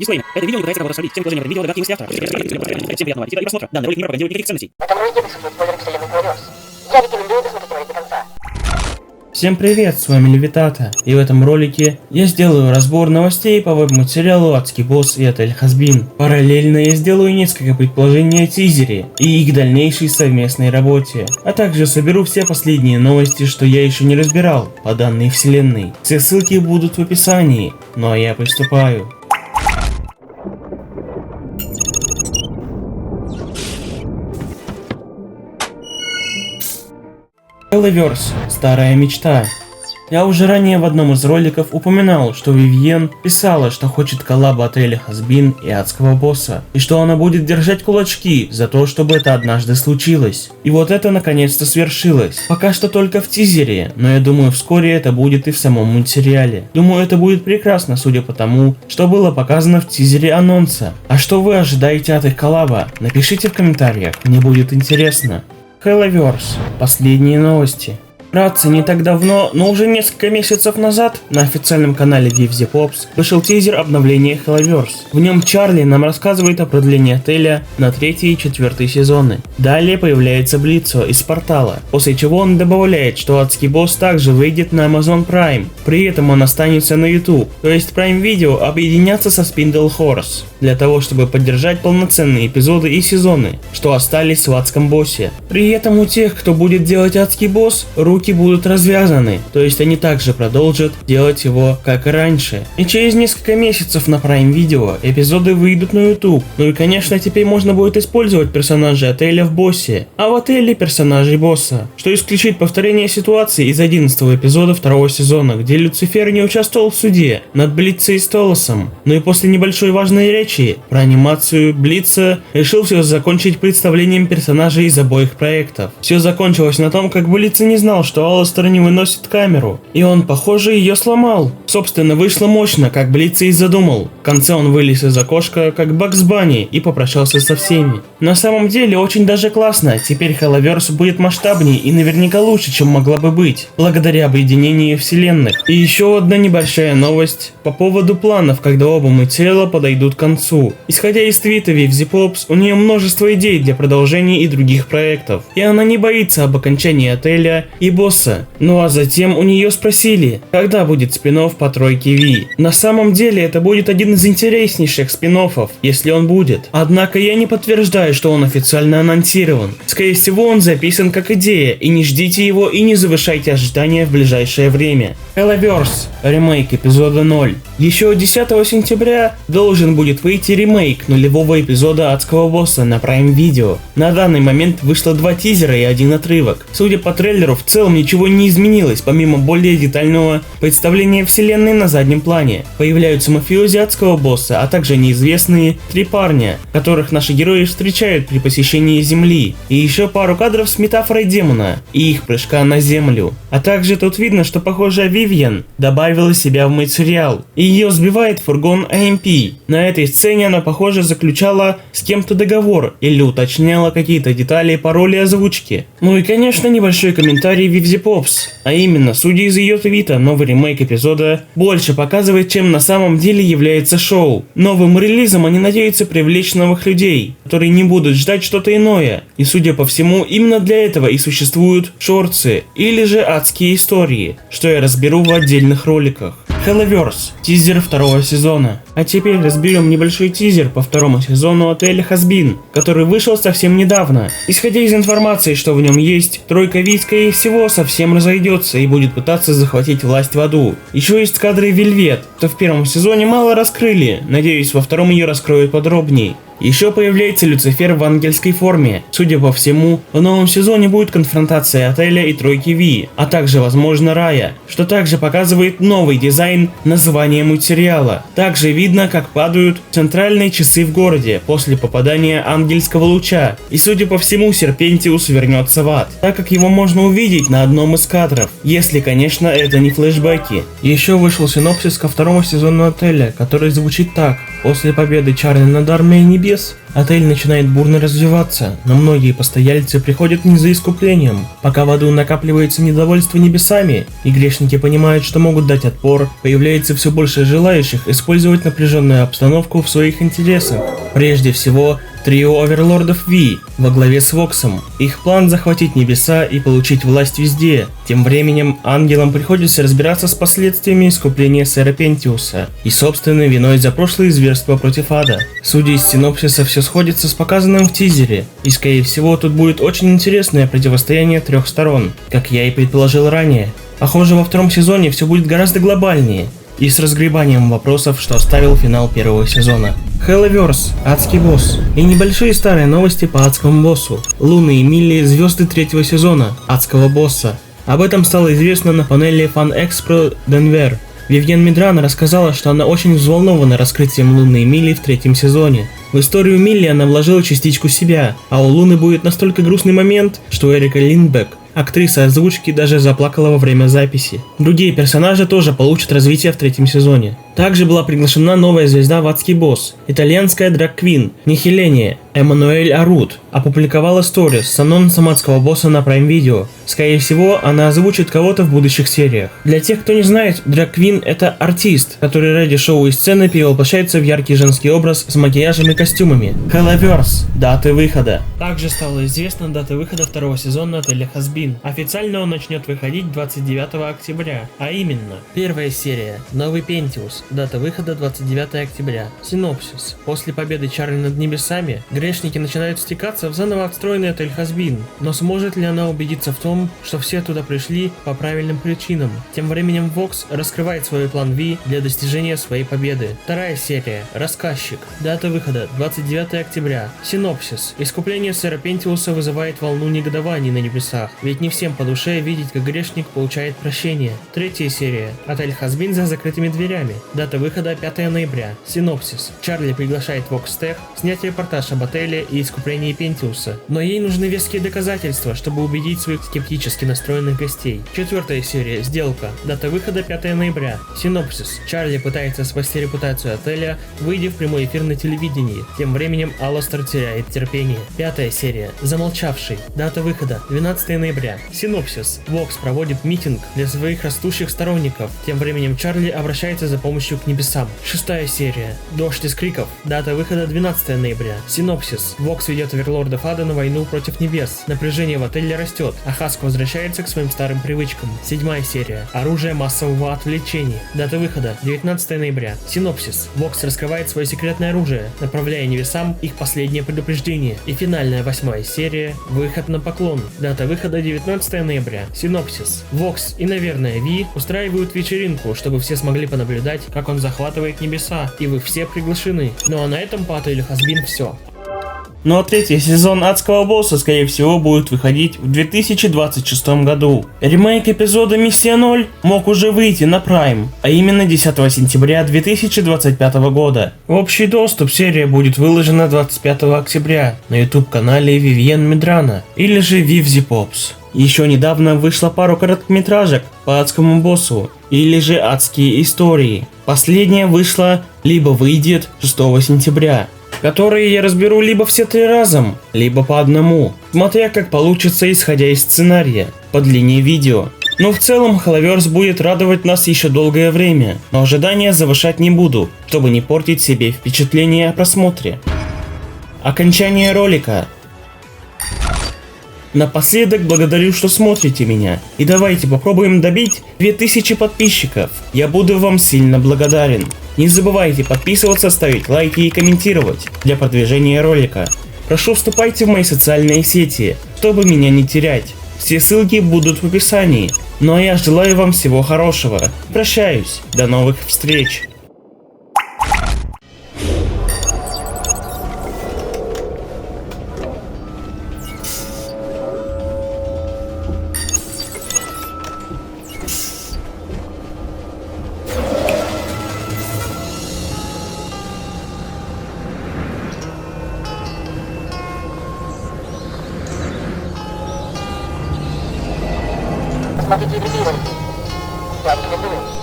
Дисклеймер. Это видео не пытается кого-то оскорбить. Всем положением видео догадки мысли автора. Всем приятного аппетита и просмотра. Данный ролик не пропагандирует никаких ценностей. В этом ролике присутствуют спойлеры к вселенной Hellverse. Я рекомендую досмотреть ролик до конца. Всем привет, с вами Левитата, и в этом ролике я сделаю разбор новостей по веб-материалу «Адский босс» и «Отель Хазбин». Параллельно я сделаю несколько предположений о тизере и их дальнейшей совместной работе, а также соберу все последние новости, что я еще не разбирал по данной вселенной. Все ссылки будут в описании, ну а я приступаю. Hellverse. Старая мечта. Я уже ранее в одном из роликов упоминал, что Вивьен писала, что хочет коллаб Отеля Хазбин и Адского босса, и что она будет держать кулачки за то, чтобы это однажды случилось. И вот это наконец-то свершилось. Пока что только в тизере, но я думаю, вскоре это будет и в самом мультсериале. Думаю, это будет прекрасно, судя по тому, что было показано в тизере анонса. А что вы ожидаете от их коллаба? Напишите в комментариях, мне будет интересно. Hellverse. Последние новости. Вкратце, не так давно, но уже несколько месяцев назад на официальном канале VivZePops вышел тизер обновления Hellverse. В нем Чарли нам рассказывает о продлении отеля на 3 и 4 сезоны. Далее появляется Блицо из портала, после чего он добавляет, что Адский босс также выйдет на Amazon Prime, при этом он останется на YouTube, то есть Prime Video объединятся со Spindle Horse, для того чтобы поддержать полноценные эпизоды и сезоны, что остались в Адском боссе. При этом у тех, кто будет делать Адский босс, руки будут развязаны, то есть они также продолжат делать его как и раньше. И через несколько месяцев на Prime Video эпизоды выйдут на YouTube. Ну и конечно теперь можно будет использовать персонажей отеля в боссе, а в отеле персонажей босса, что исключит повторение ситуации из 11 эпизода 2 сезона, где Люцифер не участвовал в суде над Блицей и Столосом. Ну и после небольшой важной речи про анимацию Блица решил все закончить представлением персонажей из обоих проектов. Все закончилось на том, как Блица не знал, что Алластер не выносит камеру, и он, похоже, ее сломал. Собственно, вышло мощно, как Блица и задумал. В конце он вылез из окошка, как Бакс Банни, и попрощался со всеми. На самом деле, очень даже классно, теперь Hellverse будет масштабнее и наверняка лучше, чем могла бы быть, благодаря объединению вселенных. И еще одна небольшая новость по поводу планов, когда оба мультсериала подойдут к концу. Исходя из твита VivZePops, у нее множество идей для продолжения и других проектов, и она не боится об окончании отеля и босса. Ну а затем у нее спросили, когда будет спин-офф по тройке Ви. На самом деле это будет один из интереснейших спин-оффов, если он будет. Однако я не подтверждаю, что он официально анонсирован. Скорее всего он записан как идея, и не ждите его и не завышайте ожидания в ближайшее время. Hellverse. Ремейк эпизода 0. Еще 10 сентября должен будет выйти ремейк нулевого эпизода Адского босса на Prime Video. На данный момент вышло 2 тизера и 1 отрывок. Судя по трейлеру, в целом ничего не изменилось, помимо более детального представления вселенной на заднем плане. Появляются мафиози Адского босса, а также неизвестные 3 парня, которых наши герои встречают при посещении Земли. И еще пару кадров с метафорой демона и их прыжка на Землю. А также тут видно, что похоже Вивьен добавила себя в мультсериал, и ее сбивает фургон AMP. На этой сцене она, похоже, заключала с кем-то договор или уточняла какие-то детали по роли озвучки. Ну и конечно небольшой комментарий VivZePops, а именно, судя из ее твита, новый ремейк эпизода больше показывает, чем на самом деле является шоу. Новым релизом они надеются привлечь новых людей, которые не будут ждать что-то иное, и судя по всему, именно для этого и существуют шортсы, или же адские истории, что я разберу в отдельных роликах. Hellverse. Тизер 2 сезона. А теперь разберем небольшой тизер по 2 сезону Отеля Хазбин, который вышел совсем недавно. Исходя из информации, что в нем есть, тройка Ви, скорее всего, совсем разойдется и будет пытаться захватить власть в аду. Еще есть кадры Вельвет, что в 1 сезоне мало раскрыли, надеюсь, во 2 ее раскроют подробней. Еще появляется Люцифер в ангельской форме. Судя по всему, в новом сезоне будет конфронтация отеля и тройки Ви, а также, возможно, Рая, что также показывает новый дизайн названия мультсериала. Также видно, как падают центральные часы в городе после попадания ангельского луча, и судя по всему, Серпентиус вернется в ад, так как его можно увидеть на одном из кадров, если, конечно, это не флешбеки. Еще вышел синопсис ко 2 сезону отеля, который звучит так. После победы Чарли над Армией Небес, отель начинает бурно развиваться, но многие постояльцы приходят не за искуплением. Пока в аду накапливается недовольство небесами, и грешники понимают, что могут дать отпор, появляется все больше желающих использовать напряженную обстановку в своих интересах. Прежде всего, трио оверлордов Ви во главе с Воксом. Их план захватить небеса и получить власть везде. Тем временем ангелам приходится разбираться с последствиями искупления сэра Пентиуса и собственной виной за прошлые зверства против ада. Судя из синопсиса, все сходится с показанным в тизере, и скорее всего тут будет очень интересное противостояние трех сторон, как я и предположил ранее. Похоже, во втором сезоне все будет гораздо глобальнее и с разгребанием вопросов, что оставил финал первого сезона. Hellverse, адский босс. И небольшие старые новости по адскому боссу. Луны и Милли, звезды третьего сезона адского босса. Об этом стало известно на панели Fan Expo Denver. Вивьен Медрана рассказала, что она очень взволнована раскрытием Луны и Милли в третьем сезоне. В историю Милли она вложила частичку себя, а у Луны будет настолько грустный момент, что Эрика Линдбек, актриса озвучки, даже заплакала во время записи. Другие персонажи тоже получат развитие в третьем сезоне. Также была приглашена новая звезда в адский босс. Итальянская драг-квин Нихиления Эммануэль Арут опубликовала сторис с анонсом адского босса на Prime Video. Скорее всего, она озвучит кого-то в будущих сериях. Для тех, кто не знает, драг-квин — это артист, который ради шоу и сцены перевоплощается в яркий женский образ с макияжем и костюмами. Hellverse. Даты выхода. Также стала известна дата выхода второго сезона отеля Хазбин. Официально он начнет выходить 29 октября, а именно: первая серия «Новый Пентиус», дата выхода 29 октября. Синопсис. После победы Чарли над небесами, грешники начинают стекаться в заново отстроенный отель Хазбин. Но сможет ли она убедиться в том, что все туда пришли по правильным причинам? Тем временем Вокс раскрывает свой план Ви для достижения своей победы. Вторая серия «Рассказчик», дата выхода 29 октября. Синопсис. Искупление сэра Пентиуса вызывает волну негодований на небесах, ведь не всем по душе видеть, как грешник получает прощение. Третья серия «Отель Хазбин за закрытыми дверями», дата выхода 5 ноября. Синопсис. Чарли приглашает Вокс Тех снять репортаж об отеле и искуплении Пентиуса, но ей нужны веские доказательства, чтобы убедить своих скептически настроенных гостей. Четвертая серия «Сделка», дата выхода 5 ноября. Синопсис. Чарли пытается спасти репутацию отеля, выйдя в прямой эфир на телевидении. Тем временем Алластер теряет терпение. Пятая серия «Замолчавший», дата выхода 12 ноября. Синопсис. Вокс проводит митинг для своих растущих сторонников. Тем временем Чарли обращается за помощью к небесам. Шестая серия «Дождь из криков», дата выхода 12 ноября. Синопсис. Вокс ведет оверлордов ада на войну против небес. Напряжение в отеле растет, а Хаск возвращается к своим старым привычкам. Седьмая серия «Оружие массового отвлечения», дата выхода 19 ноября. Синопсис. Вокс раскрывает свое секретное оружие, направляя небесам их последнее предупреждение. И финальная 8-я серия «Выход на поклон», дата выхода 19 ноября. Синопсис. Вокс и, наверное, Ви устраивают вечеринку, чтобы все смогли понаблюдать, как он захватывает небеса, и вы все приглашены. Ну а на этом по отелю Хазбин все. Ну а третий сезон адского босса, скорее всего, будет выходить в 2026 году. Ремейк эпизода Миссия 0 мог уже выйти на Prime, а именно 10 сентября 2025 года. В общий доступ серия будет выложена 25 октября на YouTube-канале Вивьен Медрана, или же Vivzy Pops. Еще недавно вышло пару короткометражек по адскому боссу, или же адские истории. Последняя вышла, либо выйдет 6 сентября. Которые я разберу либо все 3 разом, либо по одному, смотря как получится, исходя из сценария, по длине видео. Но в целом Hellverse будет радовать нас еще долгое время, но ожидания завышать не буду, чтобы не портить себе впечатление о просмотре. Окончание ролика. Напоследок благодарю, что смотрите меня, и давайте попробуем добить 2000 подписчиков, я буду вам сильно благодарен. Не забывайте подписываться, ставить лайки и комментировать для продвижения ролика. Прошу, вступайте в мои социальные сети, чтобы меня не терять, все ссылки будут в описании. Ну а я желаю вам всего хорошего, прощаюсь, до новых встреч. Смотрите другие ролики. Я рекомендую.